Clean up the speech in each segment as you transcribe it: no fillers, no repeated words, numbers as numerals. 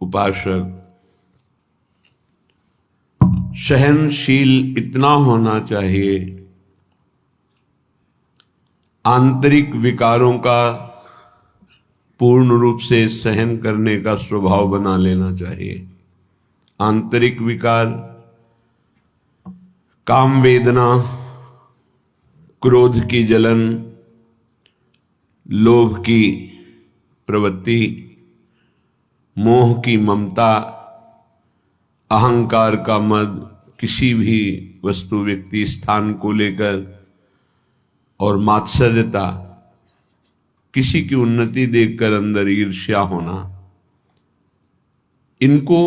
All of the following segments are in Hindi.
उपासक सहनशील इतना होना चाहिए, आंतरिक विकारों का पूर्ण रूप से सहन करने का स्वभाव बना लेना चाहिए। आंतरिक विकार, काम वेदना, क्रोध की जलन, लोभ की प्रवृत्ति, मोह की ममता, अहंकार का मद, किसी भी वस्तु व्यक्ति स्थान को लेकर, और मात्सर्यता, किसी की उन्नति देखकर अंदर ईर्ष्या होना, इनको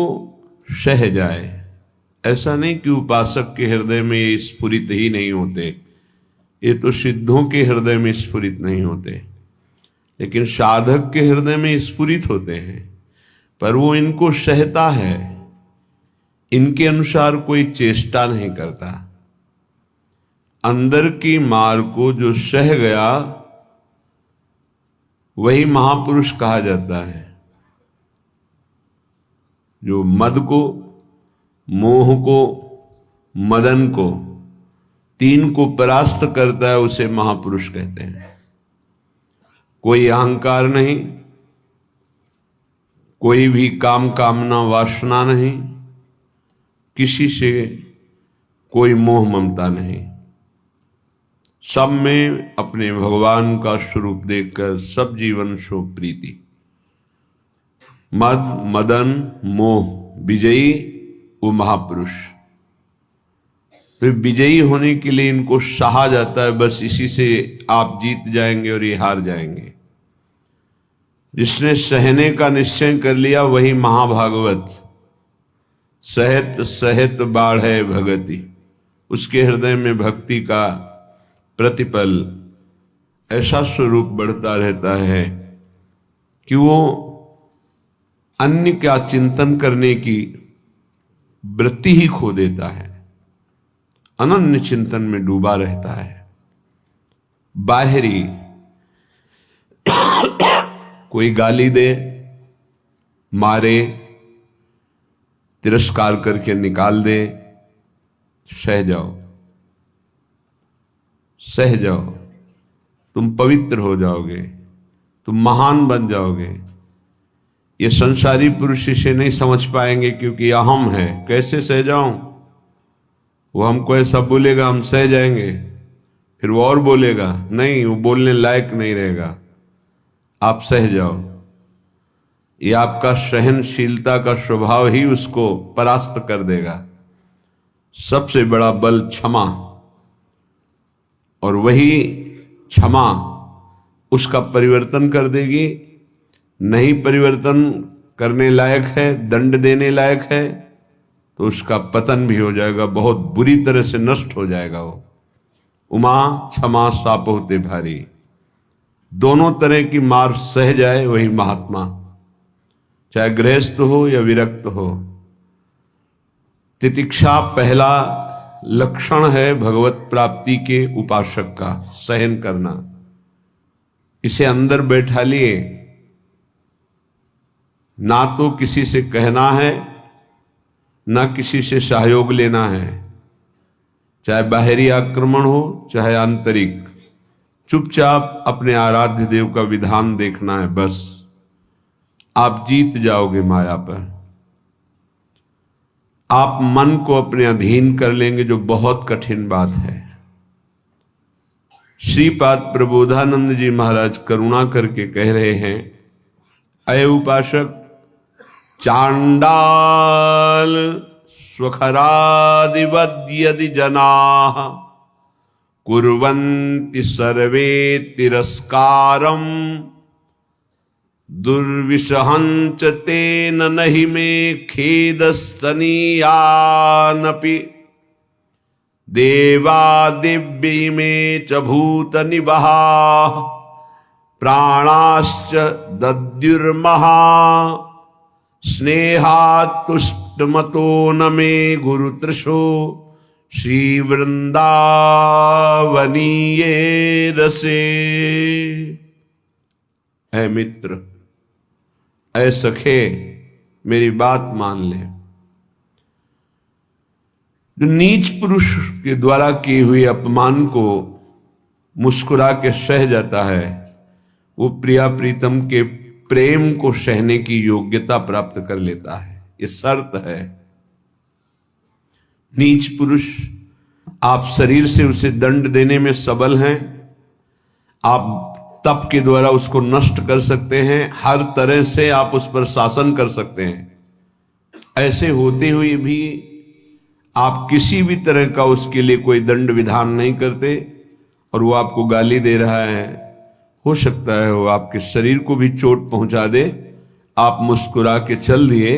सह जाए। ऐसा नहीं कि उपासक के हृदय में ये स्फुरित ही नहीं होते, ये तो सिद्धों के हृदय में स्फुरित नहीं होते, लेकिन साधक के हृदय में स्फुरित होते हैं। पर वो इनको सहता है, इनके अनुसार कोई चेष्टा नहीं करता। अंदर की मार को जो सह गया वही महापुरुष कहा जाता है। जो मद को, मोह को, मदन को, तीन को परास्त करता है उसे महापुरुष कहते हैं। कोई अहंकार नहीं, कोई भी काम कामना वासना नहीं, किसी से कोई मोह ममता नहीं, सब में अपने भगवान का स्वरूप देखकर सब जीवन शो प्रीति। मद, मदन, मोह विजयी वो महापुरुष। तो विजयी होने के लिए इनको सहा जाता है, बस इसी से आप जीत जाएंगे और ये हार जाएंगे। जिसने सहने का निश्चय कर लिया वही महाभागवत। सहत सहत बाढ़े भगति, उसके हृदय में भक्ति का प्रतिपल ऐसा स्वरूप बढ़ता रहता है कि वो अन्य का चिंतन करने की वृत्ति ही खो देता है, अनन्य चिंतन में डूबा रहता है। बाहरी कोई गाली दे, मारे, तिरस्कार करके निकाल दे, सह जाओ, सह जाओ, तुम पवित्र हो जाओगे, तुम महान बन जाओगे। ये संसारी पुरुष इसे नहीं समझ पाएंगे क्योंकि अहम है। कैसे सह जाऊं? वो हमको ऐसा बोलेगा, हम सह जाएंगे, फिर वो और बोलेगा, नहीं, वो बोलने लायक नहीं रहेगा, आप सह जाओ। ये आपका सहनशीलता का स्वभाव ही उसको परास्त कर देगा। सबसे बड़ा बल क्षमा, और वही क्षमा उसका परिवर्तन कर देगी। नहीं परिवर्तन करने लायक है, दंड देने लायक है, तो उसका पतन भी हो जाएगा, बहुत बुरी तरह से नष्ट हो जाएगा वो। उमा क्षमा साप होते भारी, दोनों तरह की मार सह जाए वही महात्मा, चाहे गृहस्थ हो या विरक्त हो। तितिक्षा पहला लक्षण है भगवत प्राप्ति के उपासक का, सहन करना। इसे अंदर बैठा लिए, ना तो किसी से कहना है, ना किसी से सहयोग लेना है, चाहे बाहरी आक्रमण हो चाहे आंतरिक। चुपचाप अपने आराध्य देव का विधान देखना है, बस आप जीत जाओगे माया पर। आप मन को अपने अधीन कर लेंगे, जो बहुत कठिन बात है। श्रीपाद प्रबोधानंद जी महाराज करुणा करके कह रहे हैं, अय उपासक, चांडाल स्वखरादिवद यदि जनाः कुर्वन्ति सर्वे तिरस्कारम दुर्विषहंच तेन नहि मे खेदस्तनीयानपि देवा दिव्य में च भूत निवहा प्राणाश्च दद्युर्महा स्नेहातुष्टमतो न मे गुरुतृषो श्री वृंदावनीये रसे। ऐ मित्र, ऐ सखे, मेरी बात मान ले। जो नीच पुरुष के द्वारा किए हुए अपमान को मुस्कुरा के सह जाता है, वो प्रिया प्रीतम के प्रेम को सहने की योग्यता प्राप्त कर लेता है। ये शर्त है। नीच पुरुष, आप शरीर से उसे दंड देने में सबल हैं, आप तप के द्वारा उसको नष्ट कर सकते हैं, हर तरह से आप उस पर शासन कर सकते हैं। ऐसे होते हुए भी आप किसी भी तरह का उसके लिए कोई दंड विधान नहीं करते और वो आपको गाली दे रहा है। हो सकता है वो आपके शरीर को भी चोट पहुंचा दे, आप मुस्कुरा के चल दिए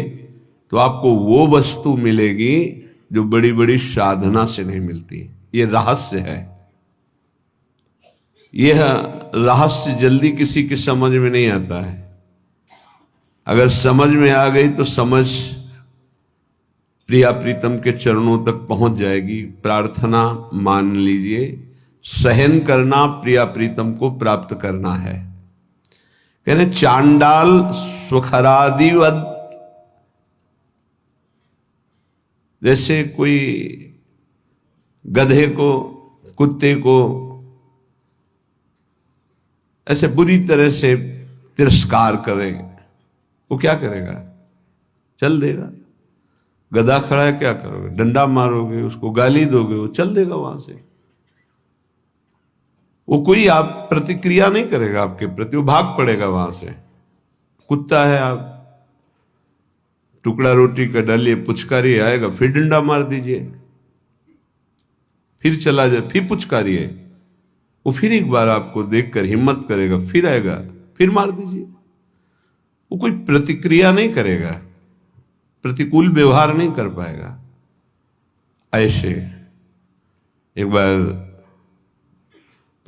तो आपको वो वस्तु मिलेगी जो बड़ी बड़ी साधना से नहीं मिलती। ये रहस्य है। यह रहस्य जल्दी किसी की समझ में नहीं आता है। अगर समझ में आ गई तो समझ प्रिया प्रीतम के चरणों तक पहुंच जाएगी। प्रार्थना मान लीजिए, सहन करना प्रिया प्रीतम को प्राप्त करना है। कहने चांडाल स्वखरादिवत, जैसे कोई गधे को, कुत्ते को ऐसे बुरी तरह से तिरस्कार करें, वो क्या करेगा? चल देगा। गधा खड़ा है, क्या करोगे? डंडा मारोगे, उसको गाली दोगे, वो चल देगा वहां से। वो कोई आप प्रतिक्रिया नहीं करेगा आपके प्रति, वो भाग पड़ेगा वहां से। कुत्ता है, आप टुकड़ा रोटी का डालिए, पुचकारी आएगा, फिर डंडा मार दीजिए, फिर चला जाए, फिर पुचकारिए, वो फिर एक बार आपको देखकर हिम्मत करेगा, फिर आएगा, फिर मार दीजिए। वो कोई प्रतिक्रिया नहीं करेगा, प्रतिकूल व्यवहार नहीं कर पाएगा। ऐसे एक बार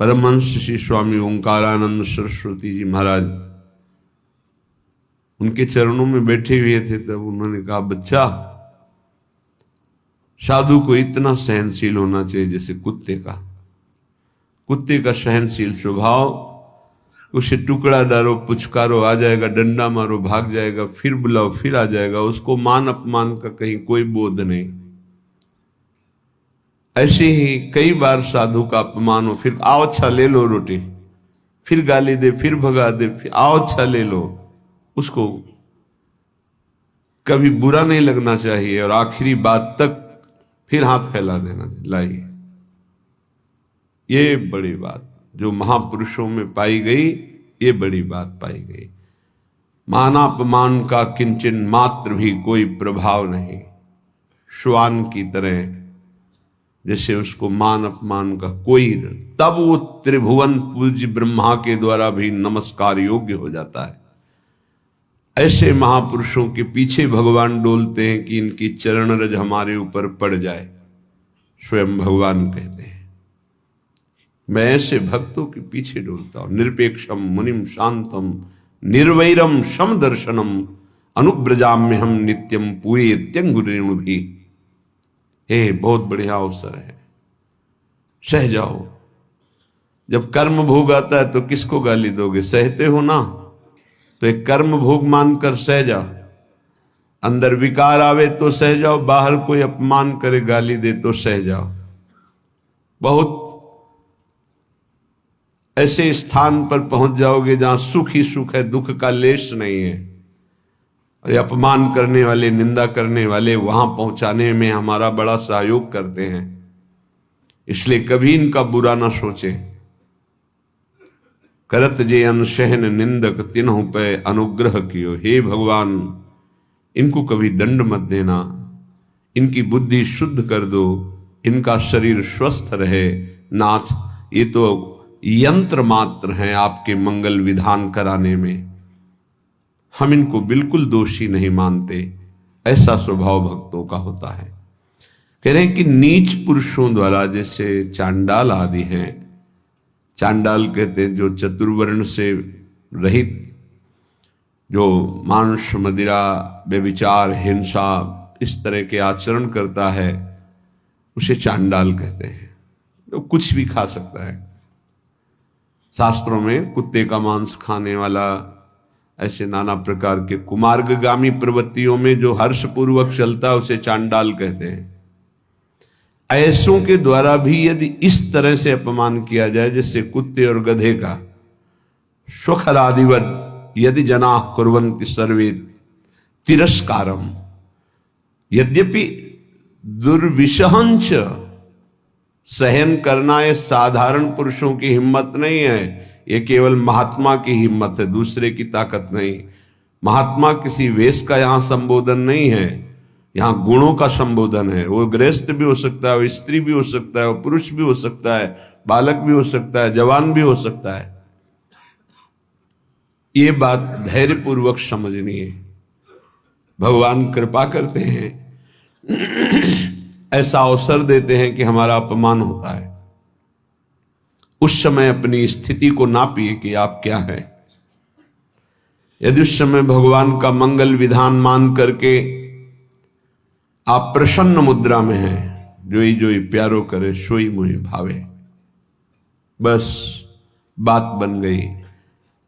परमहंस श्री स्वामी ओंकारानंद सरस्वती जी महाराज उनके चरणों में बैठे हुए थे, तब उन्होंने कहा, बच्चा, साधु को इतना सहनशील होना चाहिए जैसे कुत्ते का। कुत्ते का सहनशील स्वभाव, उसे टुकड़ा डालो, पुचकारो, आ जाएगा, डंडा मारो, भाग जाएगा, फिर बुलाओ, फिर आ जाएगा, उसको मान अपमान का कहीं कोई बोध नहीं। ऐसे ही कई बार साधु का अपमान हो, फिर आओ अच्छा ले लो रोटी, फिर गाली दे, फिर भगा दे, फिर आओ अच्छा ले लो, उसको कभी बुरा नहीं लगना चाहिए और आखिरी बात तक फिर हाथ फैला देना। लाइए, ये बड़ी बात जो महापुरुषों में पाई गई, ये बड़ी बात पाई गई। मानापमान का किंचन मात्र भी कोई प्रभाव नहीं। श्वान की तरह जैसे उसको मान अपमान का कोई, तब वो त्रिभुवन पूज्य ब्रह्मा के द्वारा भी नमस्कार योग्य हो जाता है। ऐसे महापुरुषों के पीछे भगवान डोलते हैं कि इनकी चरण रज हमारे ऊपर पड़ जाए। स्वयं भगवान कहते हैं, मैं ऐसे भक्तों के पीछे डोलता हूं। निरपेक्षम मुनिम शांतम निर्वैरम सम दर्शनम अनुब्रजाम्य हम नित्यम पूये त्यंगुरेणु भी। हे, बहुत बढ़िया अवसर है, सह जाओ। जब कर्म भोग आता है तो किसको गाली दोगे? सहते हो ना, तो एक कर्म भोग मानकर सह जाओ। अंदर विकार आवे तो सह जाओ, बाहर कोई अपमान करे, गाली दे तो सह जाओ। बहुत ऐसे स्थान पर पहुंच जाओगे जहां सुख ही सुख है, दुख का लेश नहीं है। और ये अपमान करने वाले, निंदा करने वाले वहां पहुंचाने में हमारा बड़ा सहयोग करते हैं, इसलिए कभी इनका बुरा ना सोचे। करत जे अनशहन निंदक तिन्हु पे अनुग्रह कियो। हे भगवान, इनको कभी दंड मत देना, इनकी बुद्धि शुद्ध कर दो, इनका शरीर स्वस्थ रहे। नाथ, ये तो यंत्र मात्र हैं आपके मंगल विधान कराने में, हम इनको बिल्कुल दोषी नहीं मानते। ऐसा स्वभाव भक्तों का होता है। कह रहे हैं कि नीच पुरुषों द्वारा, जैसे चांडाल आदि हैं, चांडाल कहते हैं जो चतुर्वर्ण से रहित, जो मांस मदिरा व्यभिचार हिंसा इस तरह के आचरण करता है, उसे चांडाल कहते हैं। तो कुछ भी खा सकता है। शास्त्रों में कुत्ते का मांस खाने वाला, ऐसे नाना प्रकार के कुमार्गगामी प्रवृत्तियों में जो हर्षपूर्वक चलता है उसे चांडाल कहते हैं। ऐसों के द्वारा भी यदि इस तरह से अपमान किया जाए जैसे कुत्ते और गधे का, स्वखरादिवद यदि जना कुर्वन्ति सर्वे तिरस्कारम, यद्यपि दुर्विशहंच सहन करना ये साधारण पुरुषों की हिम्मत नहीं है, ये केवल महात्मा की हिम्मत है, दूसरे की ताकत नहीं। महात्मा किसी वेश का यहां संबोधन नहीं है, यहां गुणों का संबोधन है। वो गृहस्थ भी हो सकता है, वो स्त्री भी हो सकता है, वो पुरुष भी हो सकता है, बालक भी हो सकता है, जवान भी हो सकता है। ये बात धैर्यपूर्वक समझनी है। भगवान कृपा करते हैं, ऐसा अवसर देते हैं कि हमारा अपमान होता है। उस समय अपनी स्थिति को नापिए कि आप क्या हैं। यदि उस समय भगवान का मंगल विधान मान करके आप प्रसन्न मुद्रा में हैं, जोई जोई प्यारो करे सोई मुहि भावे, बस बात बन गई।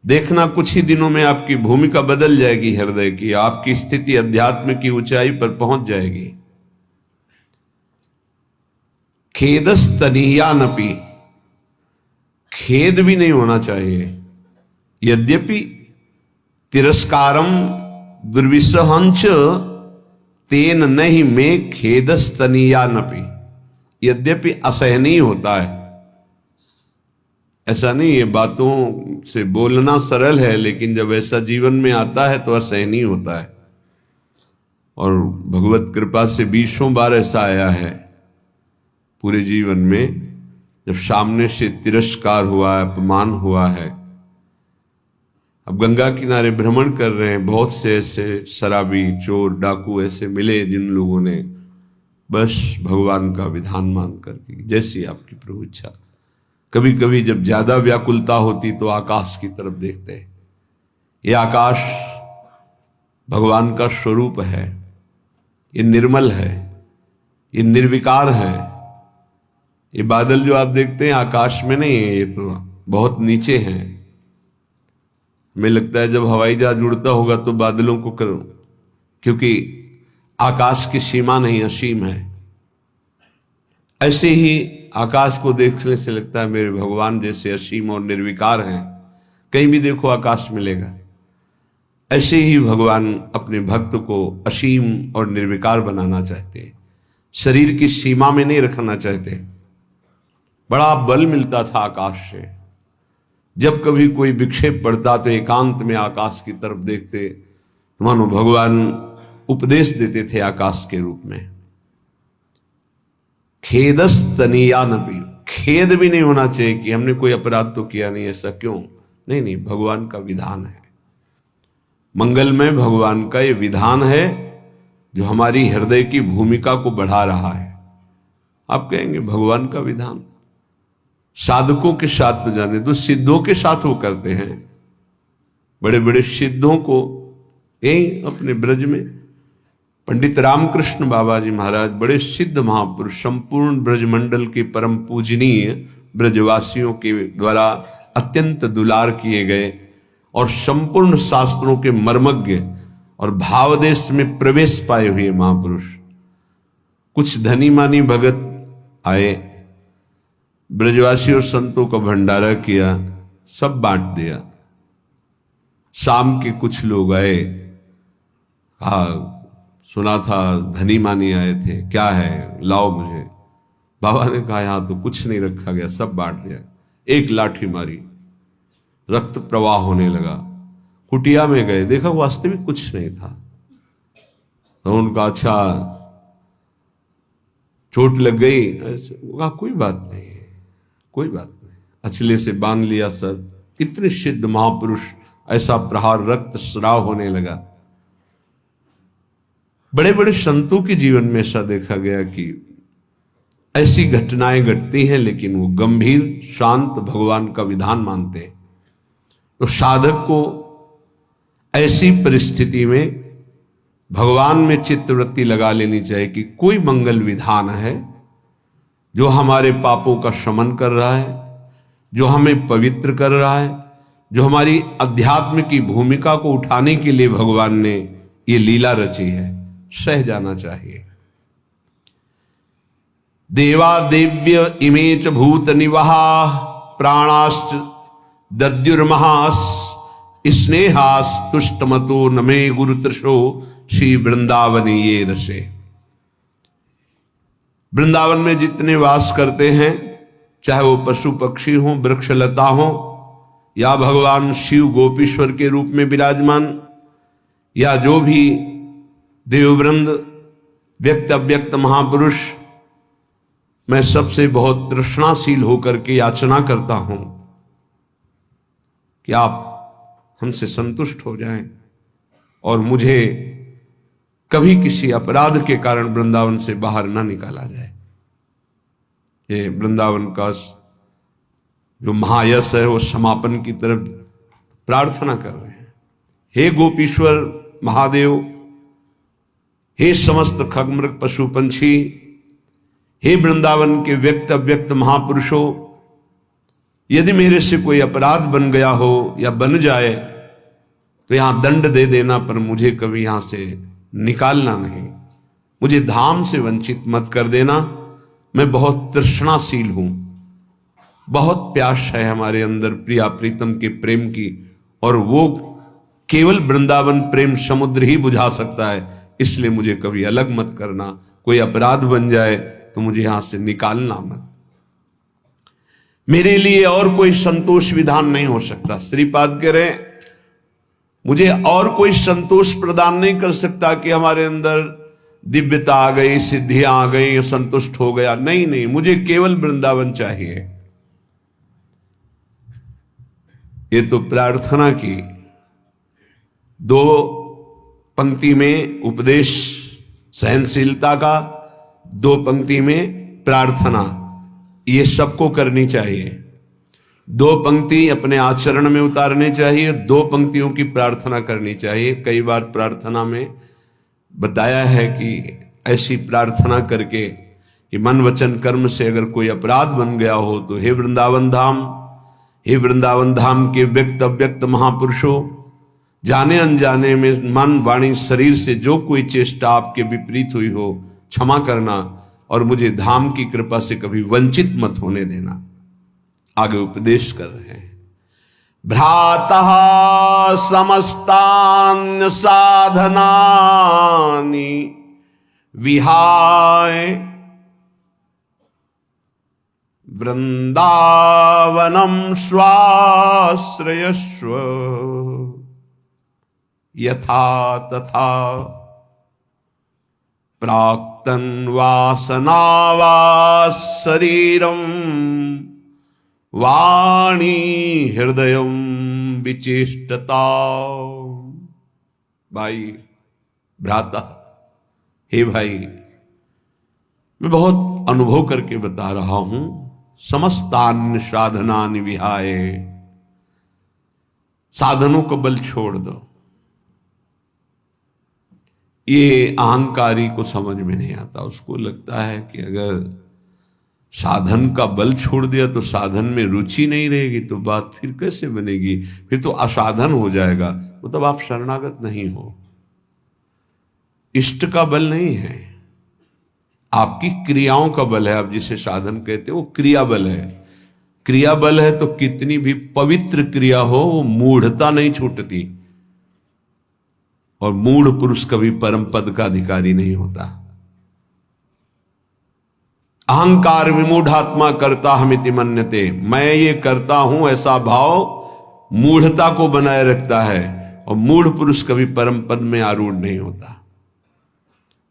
देखना कुछ ही दिनों में आपकी भूमिका बदल जाएगी हृदय की, आपकी स्थिति अध्यात्म की ऊंचाई पर पहुंच जाएगी। खेदस्तनीयानपि, खेद भी नहीं होना चाहिए। यद्यपि तिरस्कारम दुर्विसहंच तेन नहीं में खेदस्तनीयानपि, यद्यपि असहनीय होता है। ऐसा नहीं है, बातों से बोलना सरल है, लेकिन जब ऐसा जीवन में आता है तो असहनीय होता है। और भगवत कृपा से 20 बार ऐसा आया है पूरे जीवन में, जब सामने से तिरस्कार हुआ है, अपमान हुआ है। अब गंगा किनारे भ्रमण कर रहे हैं, बहुत से ऐसे शराबी, चोर, डाकू ऐसे मिले जिन लोगों ने बस भगवान का विधान मान करके, जैसी आपकी प्रभु इच्छा। कभी कभी जब ज्यादा व्याकुलता होती तो आकाश की तरफ देखते हैं। ये आकाश भगवान का स्वरूप है, ये निर्मल है, ये निर्विकार है। ये बादल जो आप देखते हैं आकाश में नहीं है, ये तो बहुत नीचे हैं। हमें लगता है जब हवाई जहाज उड़ता होगा तो बादलों को करो, क्योंकि आकाश की सीमा नहीं, असीम है। ऐसे ही आकाश को देखने से लगता है मेरे भगवान जैसे असीम और निर्विकार हैं, कहीं भी देखो आकाश मिलेगा। ऐसे ही भगवान अपने भक्त को असीम और निर्विकार बनाना चाहते हैं, शरीर की सीमा में नहीं रखना चाहते। बड़ा बल मिलता था आकाश से। जब कभी कोई विक्षेप पड़ता तो एकांत में आकाश की तरफ देखते, मानो भगवान उपदेश देते थे आकाश के रूप में। खेदस्तनीयानपि, खेद भी नहीं होना चाहिए कि हमने कोई अपराध तो किया नहीं, ऐसा क्यों? नहीं नहीं, भगवान का विधान है। मंगलमय भगवान का ये विधान है जो हमारी हृदय की भूमिका को बढ़ा रहा है। आप कहेंगे भगवान का विधान साधकों के साथ तो जाने दो, सिद्धों के साथ वो करते हैं। बड़े बड़े सिद्धों को यही अपने ब्रज में पंडित रामकृष्ण बाबा जी महाराज, बड़े सिद्ध महापुरुष, संपूर्ण ब्रजमंडल के परम पूजनीय, ब्रजवासियों के द्वारा अत्यंत दुलार किए गए और संपूर्ण शास्त्रों के मर्मज्ञ और भावदेश में प्रवेश पाए हुए महापुरुष। कुछ धनी मानी भगत आए, ब्रजवासी और संतों का भंडारा किया, सब बांट दिया। शाम के कुछ लोग आए, कहा सुना था धनी मानी आए थे, क्या है लाओ मुझे। बाबा ने कहा यहां तो कुछ नहीं रखा गया, सब बांट दिया। एक लाठी मारी, रक्त प्रवाह होने लगा। कुटिया में गए, देखा वास्तविक कुछ नहीं था। तो उनका अच्छा चोट लग गई, कहा कोई बात नहीं, कोई बात नहीं। अचले से बांध लिया सर। इतने सिद्ध महापुरुष, ऐसा प्रहार, रक्त स्राव होने लगा। बड़े बड़े संतों के जीवन में ऐसा देखा गया कि ऐसी घटनाएं घटती हैं, लेकिन वो गंभीर शांत भगवान का विधान मानते हैं। तो साधक को ऐसी परिस्थिति में भगवान में चित्तवृत्ति लगा लेनी चाहिए कि कोई मंगल विधान है जो हमारे पापों का शमन कर रहा है, जो हमें पवित्र कर रहा है, जो हमारी अध्यात्म की भूमिका को उठाने के लिए भगवान ने ये लीला रची है, सह जाना चाहिए। देवा देव्य इमे च भूत निवहा प्राणाश्च दद्युर्महास स्नेहास तुष्टमतो नमे गुरुतृषो श्री वृंदावन ये रसे। वृंदावन में जितने वास करते हैं, चाहे वो पशु पक्षी हो, वृक्ष लता हो, या भगवान शिव गोपीश्वर के रूप में विराजमान, या जो भी देववृंद, व्यक्त अव्यक्त महापुरुष, मैं सबसे बहुत तृष्णाशील होकर के याचना करता हूं कि आप हमसे संतुष्ट हो जाएं और मुझे कभी किसी अपराध के कारण वृंदावन से बाहर ना निकाला जाए। ये वृंदावन का जो महायश है वो समापन की तरफ प्रार्थना कर रहे हैं। हे गोपीश्वर महादेव, हे समस्त खगमृग पशु पंछी, हे वृंदावन के व्यक्त अव्यक्त महापुरुषों, यदि मेरे से कोई अपराध बन गया हो या बन जाए तो यहां दंड दे देना, पर मुझे कभी यहां से निकालना नहीं, मुझे धाम से वंचित मत कर देना। मैं बहुत तृष्णाशील हूं, बहुत प्यास है हमारे अंदर प्रिया प्रीतम के प्रेम की, और वो केवल वृंदावन प्रेम समुद्र ही बुझा सकता है। इसलिए मुझे कभी अलग मत करना, कोई अपराध बन जाए तो मुझे यहां से निकालना मत। मेरे लिए और कोई संतोष विधान नहीं हो सकता। श्रीपाद कह रहे मुझे और कोई संतोष प्रदान नहीं कर सकता कि हमारे अंदर दिव्यता आ गई, सिद्धियां आ गई, संतुष्ट हो गया। नहीं, मुझे केवल वृंदावन चाहिए। ये तो प्रार्थना की, दो पंक्ति में उपदेश सहनशीलता का, दो पंक्ति में प्रार्थना, ये सबको करनी चाहिए। दो पंक्ति अपने आचरण में उतारने चाहिए, दो पंक्तियों की प्रार्थना करनी चाहिए। कई बार प्रार्थना में बताया है कि ऐसी प्रार्थना करके कि मन वचन कर्म से अगर कोई अपराध बन गया हो तो हे वृंदावन धाम, हे वृंदावन धाम के व्यक्त अव्यक्त महापुरुषों, जाने अनजाने में मन वाणी शरीर से जो कोई चेष्टा आपके विपरीत हुई हो क्षमा करना, और मुझे धाम की कृपा से कभी वंचित मत होने देना। आगे उपदेश कर रहे हैं। भ्रातः समस्तान्य साधनानि विहाय वृंदावनम स्वाश्रयस्व यथा तथा प्राक्तन वासनावास शरीरम वाणी हृदयम विचेष्टता। भाई भ्राता, हे भाई, मैं बहुत अनुभव करके बता रहा हूं। समस्तान्य साधनानि विहाय, साधनों को बल छोड़ दो। ये अहंकारी को समझ में नहीं आता। उसको लगता है कि अगर साधन का बल छोड़ दिया तो साधन में रुचि नहीं रहेगी, तो बात फिर कैसे बनेगी, फिर तो असाधन हो जाएगा। मतलब आप शरणागत नहीं हो। इष्ट का बल नहीं है, आपकी क्रियाओं का बल है। आप जिसे साधन कहते हो वो क्रिया बल है। क्रिया बल है तो कितनी भी पवित्र क्रिया हो वो मूढ़ता नहीं छूटती, और मूढ़ पुरुष कभी परम पद का अधिकारी नहीं होता। अहंकार विमूढ़ात्मा करता हमिति मन्यते, मैं ये करता हूं ऐसा भाव मूढ़ता को बनाए रखता है, और मूढ़ पुरुष कभी परम पद में आरूढ़ नहीं होता।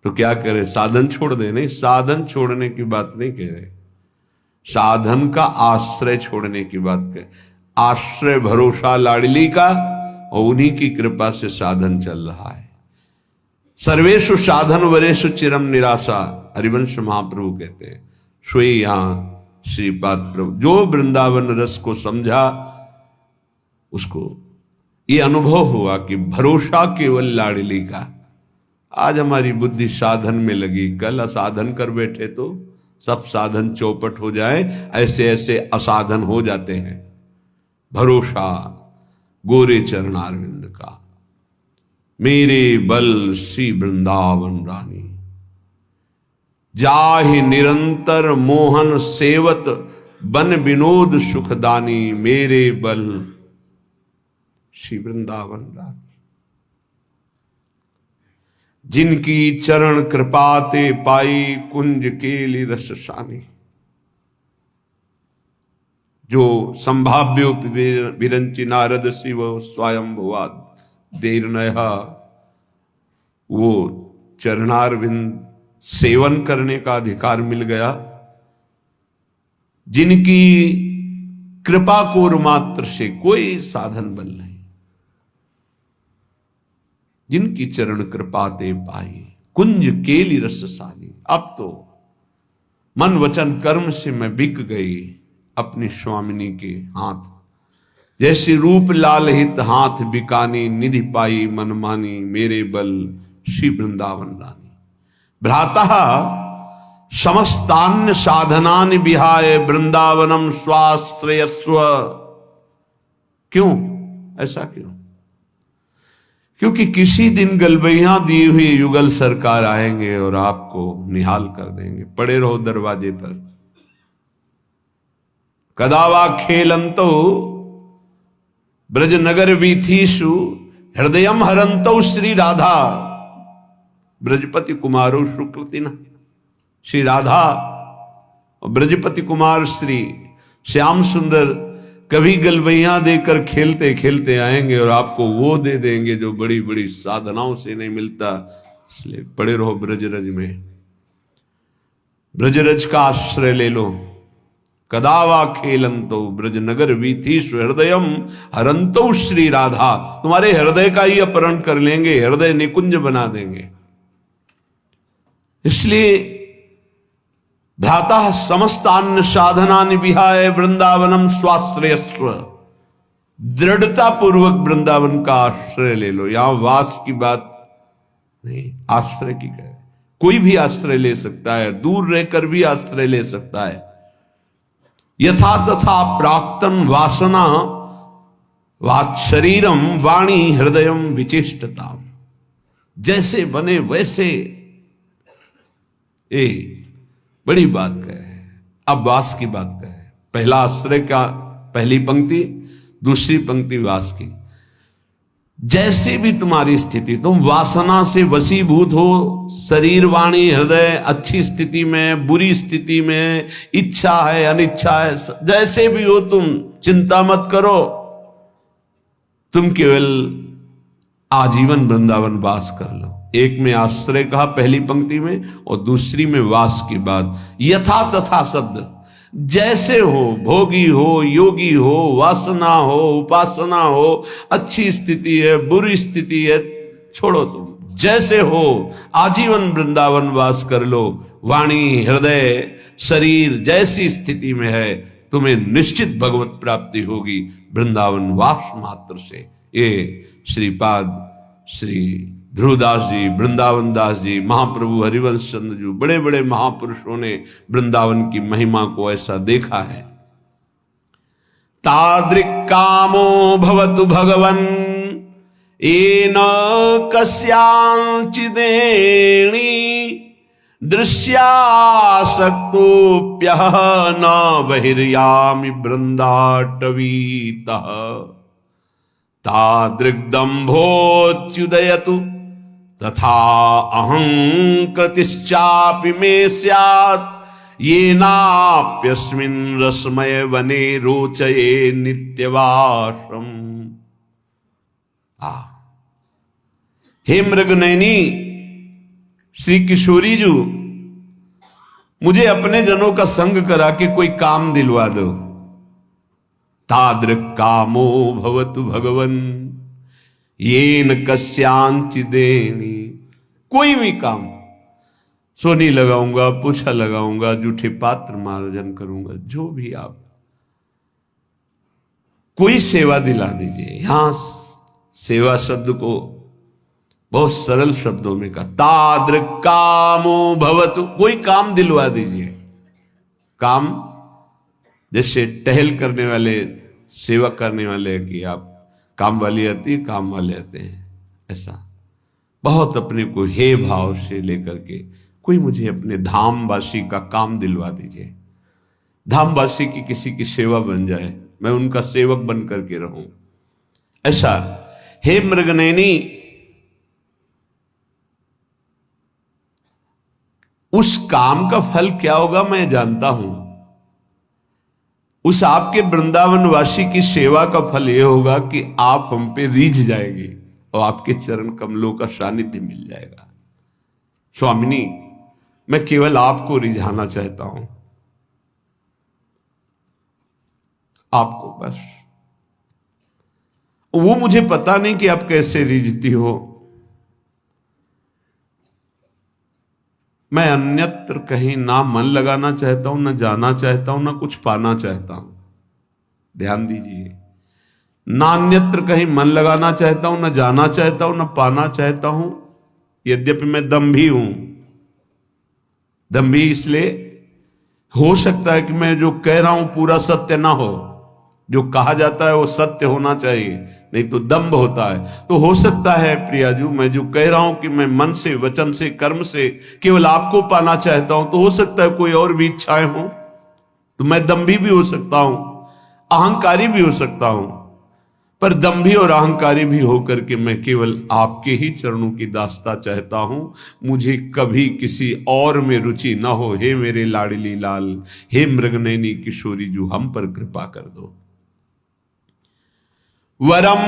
तो क्या करे, साधन छोड़ दे? नहीं, साधन छोड़ने की बात नहीं कह रहे, साधन का आश्रय छोड़ने की बात कह। आश्रय भरोसा लाडली का, और उन्हीं की कृपा से साधन चल रहा है। सर्वेषु साधन वरेषु चिरम निराशा, हरिवंश महाप्रभु कहते हैं। सोई यहां श्रीपाद प्रभु जो वृंदावन रस को समझा, उसको ये अनुभव हुआ कि भरोसा केवल लाडली का। आज हमारी बुद्धि साधन में लगी, कल असाधन कर बैठे तो सब साधन चौपट हो जाए। ऐसे ऐसे असाधन हो जाते हैं। भरोसा, गोरे चरणारविंद का। मेरे बल श्री वृंदावन रानी, जाहि निरंतर मोहन सेवत बन विनोद सुखदानी। मेरे बल श्री वृंदावन रानी, जिनकी चरण कृपाते पाई कुंज केली रस सानी। जो संभाव्यो विरंचि नारद शिव स्वयं भुवाद देर नया, वो चरणारविंद सेवन करने का अधिकार मिल गया। जिनकी कृपा को मात्र से कोई साधन बल नहीं, जिनकी चरण कृपा ते पाई कुंज केली रस सानी। अब तो मन वचन कर्म से मैं बिक गई अपनी स्वामिनी के हाथ। जैसे रूप लाल हित हाथ बिकानी, निधि पाई मनमानी। मेरे बल श्री वृंदावन रानी। भ्रातः समस्तान्य साधनानि विहाय वृंदावनम स्वाश्रयस्व। क्यों ऐसा क्यों? क्योंकि किसी दिन गलबैया दी हुई युगल सरकार आएंगे और आपको निहाल कर देंगे। पड़े रहो दरवाजे पर। कदावा खेलंतो ब्रज नगर वीथीषु हृदयम हरंतो श्री राधा। ब्रजपति कुमारो शुक्लतिना। श्री राधा और ब्रजपति कुमार श्री श्याम सुंदर कभी गलबैया देकर खेलते खेलते आएंगे और आपको वो दे देंगे जो बड़ी बड़ी साधनाओं से नहीं मिलता। इसलिए पड़े रहो ब्रजरज में, ब्रजरज का आश्रय ले लो। कदावा खेलंतो ब्रज नगर वीथीष हृदयम हरंतो श्री राधा। तुम्हारे हृदय का ही अपहरण कर लेंगे, हृदय निकुंज बना देंगे। इसलिए भ्राता समस्तान्य साधनानि विहाय वृंदावनम स्वाश्रयस्व। दृढ़ता पूर्वक वृंदावन का आश्रय ले लो। यहां वास की बात नहीं, आश्रय की कहे। कोई भी आश्रय ले सकता है, दूर रहकर भी आश्रय ले सकता है। यथा तथा प्राक्तन वासना वात शरीरम वाणी हृदयम विचेष्टता। जैसे बने वैसे। बड़ी बात कहे। अब वास की बात कहे। पहला आश्रय का पहली पंक्ति, दूसरी पंक्ति वास की। जैसे भी तुम्हारी स्थिति, तुम वासना से वशीभूत हो, शरीर वाणी हृदय अच्छी स्थिति में बुरी स्थिति में, इच्छा है अनिच्छा है, जैसे भी हो तुम चिंता मत करो। तुम केवल आजीवन वृंदावन वास कर लो। एक में आश्रय कहा पहली पंक्ति में और दूसरी में वास की बात। यथा तथा शब्द, जैसे हो, भोगी हो, योगी हो, वासना हो, उपासना हो, अच्छी स्थिति है, बुरी स्थिति है, छोड़ो तुम। जैसे हो आजीवन वृंदावन वास कर लो। वाणी हृदय शरीर जैसी स्थिति में है, तुम्हें निश्चित भगवत प्राप्ति होगी वृंदावन वास मात्र से। ये श्रीपाद श्री ध्रुवदास जी, वृंदावन दास जी, महाप्रभु हरिवंश चंद्र जी, बड़े बड़े महापुरुषों ने वृंदावन की महिमा को ऐसा देखा है। तादृक् कामो भवतु भगवन् येन कस्यांचिदेणी दृश्यासक्तोऽप्यः न बहिर्यामि वृन्दाटवीतः। तादृग्दम्भोच्युदयतु तथा अहंकृतिश्चापि मे स्यात् येनाप्यस्मिन् रसमय वने रोचये नित्यवासम्। हे मृगनयनी श्री किशोरी जी, मुझे अपने जनों का संग करा के कोई काम दिलवा दो। तादृक् कामो भवतु भगवन् येन कस्यांचिदेनी। कोई भी काम, सोनी लगाऊंगा, पूछा लगाऊंगा, जूठे पात्र मार्जन करूंगा, जो भी आप कोई सेवा दिला दीजिए। यहां सेवा शब्द को बहुत सरल शब्दों में कहा। तादृक् कामो भवतु, कोई काम दिलवा दीजिए। काम जैसे टहल करने वाले, सेवा करने वाले कि आप काम वाली आती है, काम वाले आते हैं, ऐसा बहुत अपने को हे भाव से लेकर के कोई मुझे अपने धामवासी का काम दिलवा दीजिए, धामवासी की किसी की सेवा बन जाए, मैं उनका सेवक बन करके रहूं। ऐसा हे मृगनयनी, उस काम का फल क्या होगा मैं जानता हूं। उस आपके वृंदावनवासी की सेवा का फल यह होगा कि आप हम पे रीझ जाएंगे और आपके चरण कमलों का सानिध्य मिल जाएगा। स्वामिनी, मैं केवल आपको रिझाना चाहता हूं, आपको बस। वो मुझे पता नहीं कि आप कैसे रिझती हो, मैं अन्यत्र कहीं ना मन लगाना चाहता हूं, ना जाना चाहता हूं, ना कुछ पाना चाहता हूं। ध्यान दीजिए, ना अन्यत्र कहीं मन लगाना चाहता हूं, ना जाना चाहता हूं, ना पाना चाहता हूं। यद्यपि मैं दंभी हूं। दंभी इसलिए हो सकता है कि मैं जो कह रहा हूं पूरा सत्य ना हो, जो कहा जाता है वो सत्य होना चाहिए, नहीं तो दंभ होता है। तो हो सकता है प्रियाजू, मैं जो कह रहा हूं कि मैं मन से, वचन से, कर्म से केवल आपको पाना चाहता हूं, तो हो सकता है कोई और भी इच्छाएं हो, तो मैं दंभी भी हो सकता हूं, अहंकारी भी हो सकता हूं। पर दंभी और अहंकारी भी होकर के मैं केवल आपके ही चरणों की दास्ता चाहता हूं, मुझे कभी किसी और में रुचि ना हो। हे मेरे लाडली लाल, हे मृगनयनी किशोरी जू, हम पर कृपा कर दो। वरम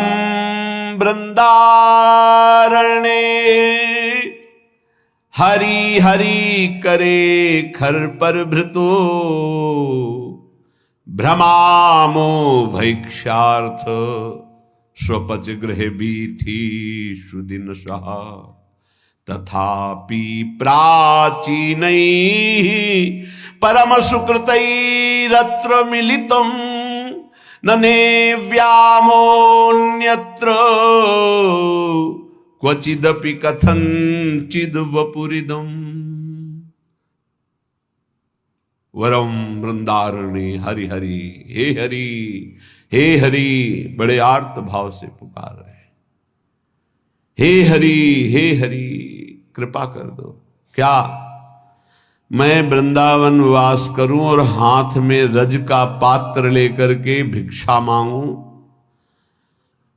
वृंदारण्ये हरि हरि करे खर पर भृतो, भ्रमामो भैक्षार्थ स्वपच गृह बीथी सुदिन सहा, तथापि प्राचीनैः परम सुकृतैरत्र मिलितम् नने व्यामोऽन्यत्र क्वचिदपि कथंचिद वपुरिदम्। वरम वृंदारण्ये हरि हरि, हे हरि, हे हरि, बड़े आर्त भाव से पुकार रहे, हे हरि, हे हरि, कृपा कर दो। क्या मैं वृंदावन वास करूं और हाथ में रज का पात्र लेकर के भिक्षा मांगूं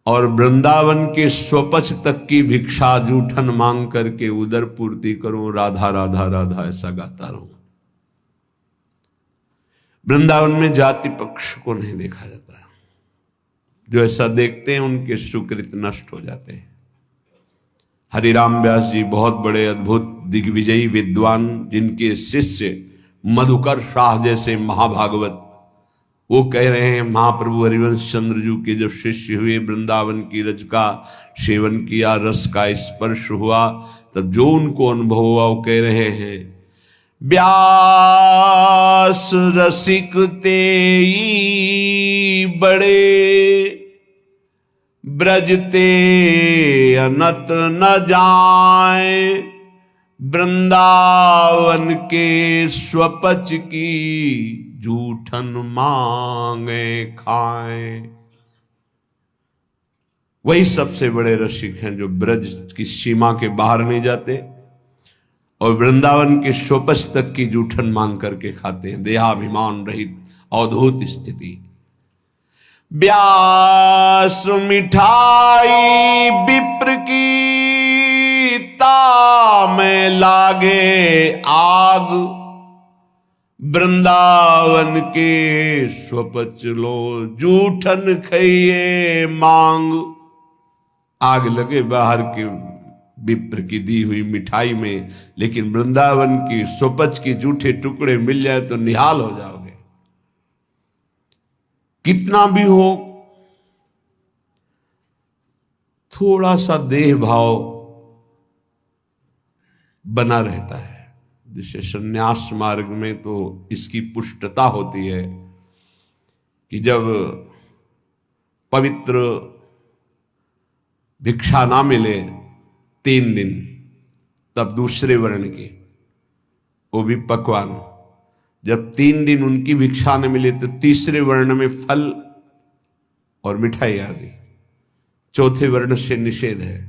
और वृंदावन के स्वपच तक की भिक्षा जूठन मांग करके उदर पूर्ति करूं, राधा राधा राधा ऐसा गाता रहूं। वृंदावन में जाति पक्ष को नहीं देखा जाता, जो ऐसा देखते हैं उनके सुकृत नष्ट हो जाते हैं। हरिराम व्यास जी बहुत बड़े अद्भुत दिग्विजयी विद्वान, जिनके शिष्य मधुकर शाह जैसे महाभागवत, वो कह रहे हैं महाप्रभु हरिवंश चंद्र जी के जब शिष्य हुए, वृंदावन की रज का सेवन किया, रस का स्पर्श हुआ, तब जो उनको अनुभव हुआ वो कह रहे हैं, व्यास रसिक तेई बड़े, ब्रजते अनत न जाए, वृंदावन के स्वपच की जूठन मांगे खाए। वही सबसे बड़े रसिक हैं जो ब्रज की सीमा के बाहर नहीं जाते और वृंदावन के स्वपच तक की जूठन मांग करके खाते हैं। देहाभिमान रहित अवधूत स्थिति। व्यास मिठाई विप्र की में लागे आग, वृंदावन के स्वपच लो जूठन खइए मांग। आग लगे बाहर के विप्र की दी हुई मिठाई में, लेकिन वृंदावन की स्वपच की जूठे टुकड़े मिल जाए तो निहाल हो जाओगे। कितना भी हो, थोड़ा सा देह भाव बना रहता है। जैसे संन्यास मार्ग में तो इसकी पुष्टता होती है कि जब पवित्र भिक्षा ना मिले 3 दिन, तब दूसरे वर्ण के, वो भी पकवान, जब 3 दिन उनकी भिक्षा न मिले तो तीसरे वर्ण में फल और मिठाई आदि। चौथे वर्ण से निषेध है।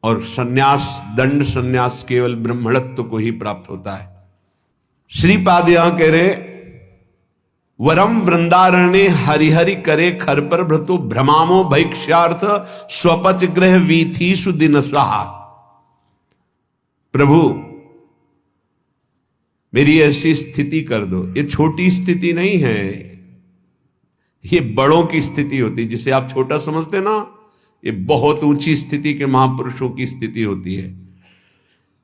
और सन्यास, दंड सन्यास केवल ब्रह्मणत्व को ही प्राप्त होता है। श्रीपाद यहां कह रहे, वरम वृंदारण्य हरिहरि करे खर पर भ्रतु भ्रमामो भैक्ष्यार्थ स्वपच ग्रह वीथीषु दिन स्वाहा। प्रभु मेरी ऐसी स्थिति कर दो। ये छोटी स्थिति नहीं है, ये बड़ों की स्थिति होती है। जिसे आप छोटा समझते ना, ये बहुत ऊंची स्थिति के महापुरुषों की स्थिति होती है।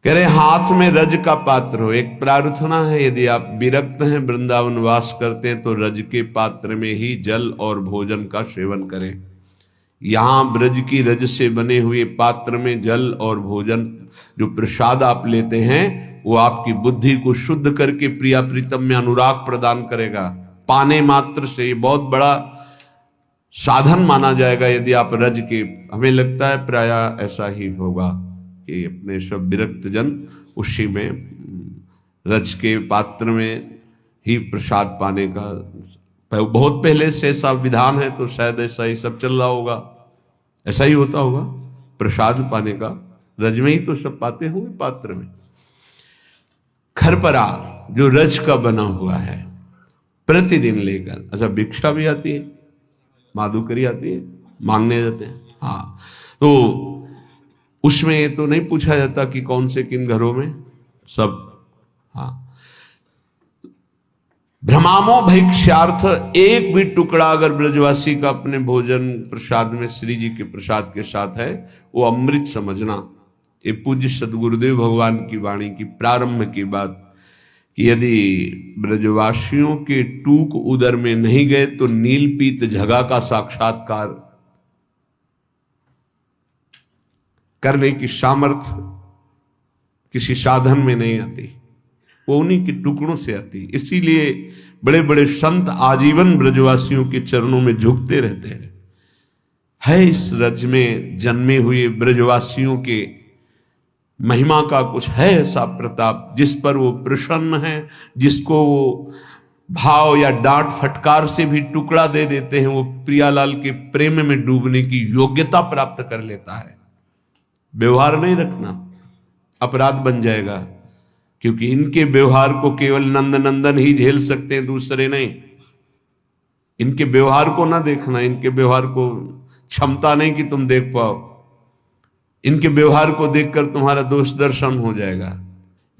कह रहे हाथ में रज का पात्र हो। एक प्रार्थना है, यदि आप विरक्त हैं, वृंदावन वास करते हैं, तो रज के पात्र में ही जल और भोजन का सेवन करें। यहां ब्रज की रज से बने हुए पात्र में जल और भोजन, जो प्रसाद आप लेते हैं, वो आपकी बुद्धि को शुद्ध करके प्रिया प्रीतम में अनुराग प्रदान करेगा। पाने मात्र से ये बहुत बड़ा साधन माना जाएगा। यदि आप रज के, हमें लगता है प्राय ऐसा ही होगा कि अपने सब विरक्त जन उसी में रज के पात्र में ही प्रसाद पाने का, बहुत पहले से ऐसा विधान है, तो शायद ऐसा ही सब चल रहा होगा, ऐसा ही होता होगा। प्रसाद पाने का रज में ही तो सब पाते होंगे, पात्र में। खरपरा जो रज का बना हुआ है, प्रतिदिन लेकर, अच्छा भिक्षा भी आती है, माधुकरी आती है, मांगने जाते हैं। हाँ, तो उसमें तो नहीं पूछा जाता कि कौन से किन घरों में, सब। हाँ, भ्रमामो भैक्ष्यार्थ, एक भी टुकड़ा अगर ब्रजवासी का अपने भोजन प्रसाद में श्री जी के प्रसाद के साथ है, वो अमृत समझना। ये पूज्य सदगुरुदेव भगवान की वाणी की प्रारंभ की बात, कि यदि ब्रजवासियों के टूक उदर में नहीं गए तो नीलपीत झगा का साक्षात्कार करने की सामर्थ्य किसी साधन में नहीं आती, वो उन्हीं के टुकड़ों से आती। इसीलिए बड़े बड़े संत आजीवन ब्रजवासियों के चरणों में झुकते रहते हैं। है इस रज में जन्मे हुए ब्रजवासियों के महिमा का कुछ है ऐसा प्रताप, जिस पर वो प्रसन्न है, जिसको वो भाव या डांट फटकार से भी टुकड़ा दे देते हैं, वो प्रियालाल के प्रेम में डूबने की योग्यता प्राप्त कर लेता है। व्यवहार नहीं रखना, अपराध बन जाएगा, क्योंकि इनके व्यवहार को केवल नंद नंदन ही झेल सकते हैं, दूसरे नहीं। इनके व्यवहार को ना देखना, इनके व्यवहार को क्षमता नहीं कि तुम देख पाओ, इनके व्यवहार को देखकर तुम्हारा दोष दर्शन हो जाएगा।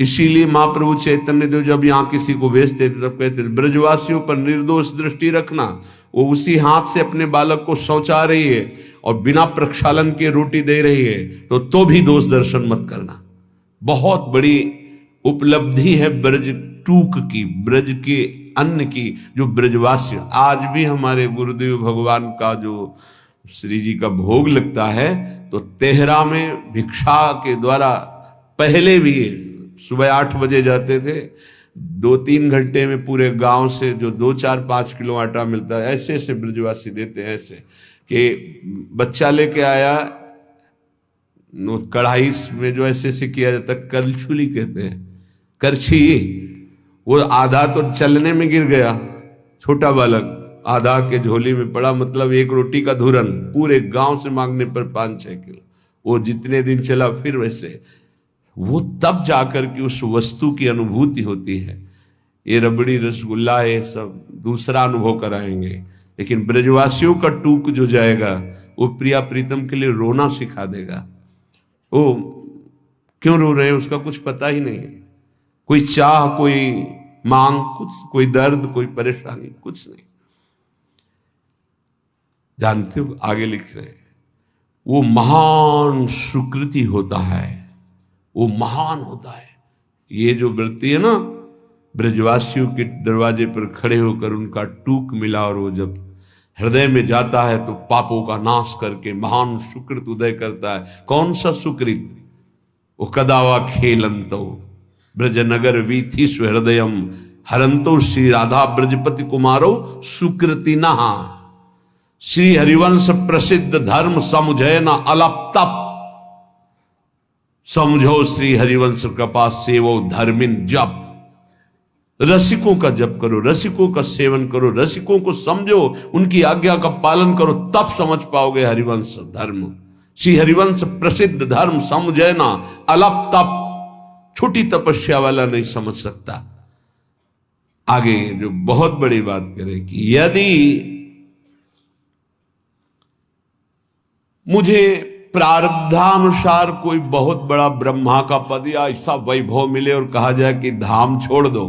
इसीलिए महाप्रभु चैतन्य देव जब यहां किसी को भेजते थे, तब कहते थे ब्रजवासियों पर निर्दोष दृष्टि रखना। वो उसी हाथ से अपने बालक को शौचा रही है और बिना प्रक्षालन के रोटी दे रही है, तो भी दोष दर्शन मत करना। बहुत बड़ी उपलब्धि है ब्रज टूक की, ब्रज के अन्न की, जो ब्रजवासी। आज भी हमारे गुरुदेव भगवान का जो श्री जी का भोग लगता है, तो तेहरा में भिक्षा के द्वारा, पहले भी सुबह 8 बजे जाते थे, 2-3 घंटे में पूरे गांव से जो 2-4-5 किलो आटा मिलता है, ऐसे ऐसे ब्रजवासी देते हैं। ऐसे कि बच्चा लेके आया, कढ़ाई में जो ऐसे ऐसे किया जाता है, करछुली कहते हैं, करछी, वो आधा तो चलने में गिर गया, छोटा बालक आधा के झोली में पड़ा, मतलब एक रोटी का धुरन, पूरे गांव से मांगने पर 5-6 किलो। वो जितने दिन चला फिर वैसे, वो तब जाकर के उस वस्तु की अनुभूति होती है। ये रबड़ी रसगुल्ला है, सब दूसरा अनुभव कराएंगे, लेकिन ब्रजवासियों का टूक जो जाएगा, वो प्रिया प्रीतम के लिए रोना सिखा देगा। वो क्यों रो रहे हैं उसका कुछ पता ही नहीं है, कोई चाह, कोई मांग, कुछ, कोई दर्द, कोई परेशानी, कुछ नहीं। जानते हो, आगे लिख रहे हैं, वो महान सुकृति होता है, वो महान होता है। ये जो वृत्ति है ना, ब्रजवासियों के दरवाजे पर खड़े होकर उनका टूक मिला, और वो जब हृदय में जाता है तो पापों का नाश करके महान सुकृत उदय करता है। कौन सा सुकृत? वो कदावा खेलंतो ब्रजनगर वीथी सुहृदयम हरंतो श्री राधा ब्रजपति कुमारो सुकृति नहा। श्री हरिवंश प्रसिद्ध धर्म समुझे न अलप तप, समझो श्री हरिवंश कृपा सेवो धर्मिन जप। रसिकों का जप करो, रसिकों का सेवन करो, रसिकों को समझो, उनकी आज्ञा का पालन करो, तब समझ पाओगे हरिवंश धर्म। श्री हरिवंश प्रसिद्ध धर्म समझना, अलप तप, छोटी तपस्या वाला नहीं समझ सकता। आगे जो बहुत बड़ी बात करें कि यदि मुझे प्रारब्धानुसार कोई बहुत बड़ा ब्रह्मा का पद या ऐसा वैभव मिले और कहा जाए कि धाम छोड़ दो,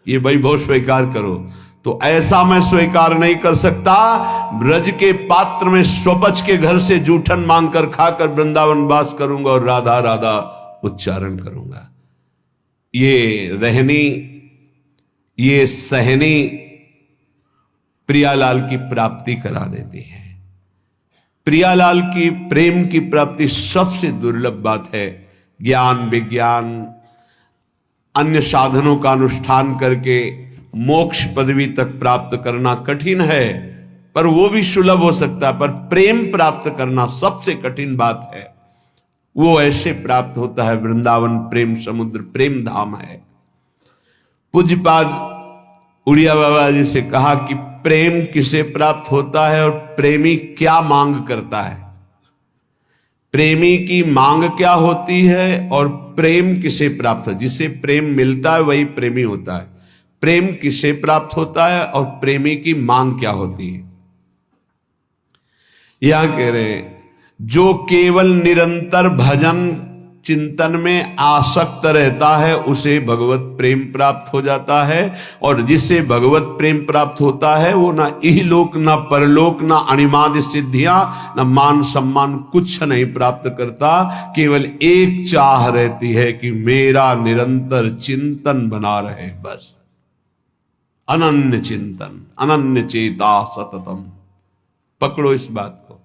ये वैभव स्वीकार करो, तो ऐसा मैं स्वीकार नहीं कर सकता। ब्रज के पात्र में स्वपच के घर से जूठन मांगकर खाकर वृंदावन वास करूंगा और राधा राधा उच्चारण करूंगा। ये रहनी, ये सहनी प्रियालाल की प्राप्ति करा देती है। प्रियालाल की प्रेम की प्राप्ति सबसे दुर्लभ बात है। ज्ञान विज्ञान अन्य साधनों का अनुष्ठान करके मोक्ष पदवी तक प्राप्त करना कठिन है, पर वो भी सुलभ हो सकता है। पर प्रेम प्राप्त करना सबसे कठिन बात है। वो ऐसे प्राप्त होता है, वृंदावन प्रेम समुद्र, प्रेम धाम है। पूज्यपाद उड़िया बाबा जी से कहा कि प्रेम किसे प्राप्त होता है और प्रेमी क्या मांग करता है, प्रेमी की मांग क्या होती है और प्रेम किसे प्राप्त हो। जिसे प्रेम मिलता है वही प्रेमी होता है। प्रेम किसे प्राप्त होता है और प्रेमी की मांग क्या होती है। यहां कह रहे हैं, जो केवल निरंतर भजन चिंतन में आसक्त रहता है उसे भगवत प्रेम प्राप्त हो जाता है। और जिसे भगवत प्रेम प्राप्त होता है वो ना इहलोक ना परलोक ना अणिमादि सिद्धियां ना मान सम्मान कुछ नहीं प्राप्त करता। केवल एक चाह रहती है कि मेरा निरंतर चिंतन बना रहे, बस अनन्य चिंतन, अनन्य चेता सततम। पकड़ो इस बात को।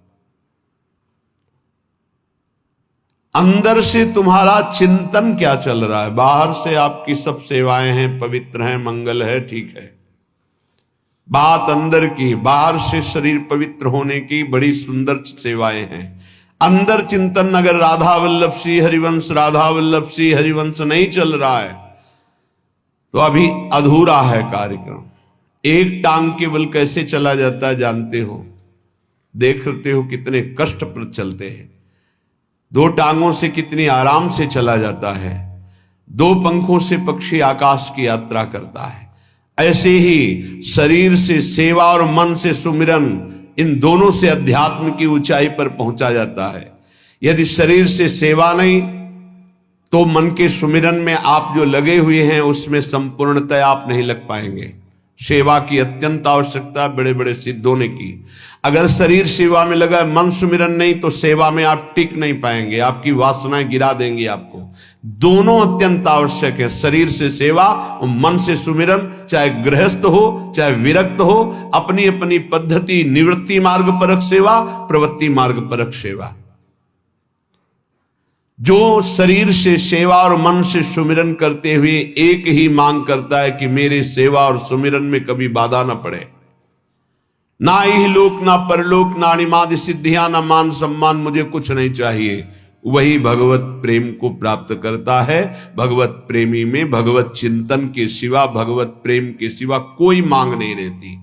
अंदर से तुम्हारा चिंतन क्या चल रहा है। बाहर से आपकी सब सेवाएं हैं, पवित्र हैं, मंगल है, ठीक है। बात अंदर की, बाहर से शरीर पवित्र होने की बड़ी सुंदर सेवाएं हैं। अंदर चिंतन अगर राधा वल्लभ श्री हरिवंश, राधा वल्लभ श्री हरिवंश नहीं चल रहा है तो अभी अधूरा है कार्यक्रम। एक टांग केवल कैसे चला जाता है जानते हो, देखते हो कितने कष्ट पर चलते हैं। दो टांगों से कितनी आराम से चला जाता है, दो पंखों से पक्षी आकाश की यात्रा करता है। ऐसे ही शरीर से सेवा और मन से सुमिरन, इन दोनों से अध्यात्म की ऊंचाई पर पहुंचा जाता है। यदि शरीर से सेवा नहीं तो मन के सुमिरन में आप जो लगे हुए हैं उसमें संपूर्णतः आप नहीं लग पाएंगे। सेवा की अत्यंत आवश्यकता बड़े बड़े सिद्धों ने की। अगर शरीर सेवा में लगा, मन सुमिरन नहीं, तो सेवा में आप टिक नहीं पाएंगे, आपकी वासनाएं गिरा देंगी आपको। दोनों अत्यंत आवश्यक है, शरीर से सेवा और मन से सुमिरन। चाहे गृहस्थ हो चाहे विरक्त हो, अपनी अपनी पद्धति, निवृत्ति मार्ग परक सेवा, प्रवृत्ति मार्ग परक सेवा। जो शरीर से सेवा और मन से सुमिरन करते हुए एक ही मांग करता है कि मेरे सेवा और सुमिरन में कभी बाधा न पड़े, ना इहलोक ना परलोक ना अणिमादि सिद्धियां ना मान सम्मान, मुझे कुछ नहीं चाहिए, वही भगवत प्रेम को प्राप्त करता है। भगवत प्रेमी में भगवत चिंतन के सिवा, भगवत प्रेम के सिवा कोई मांग नहीं रहती।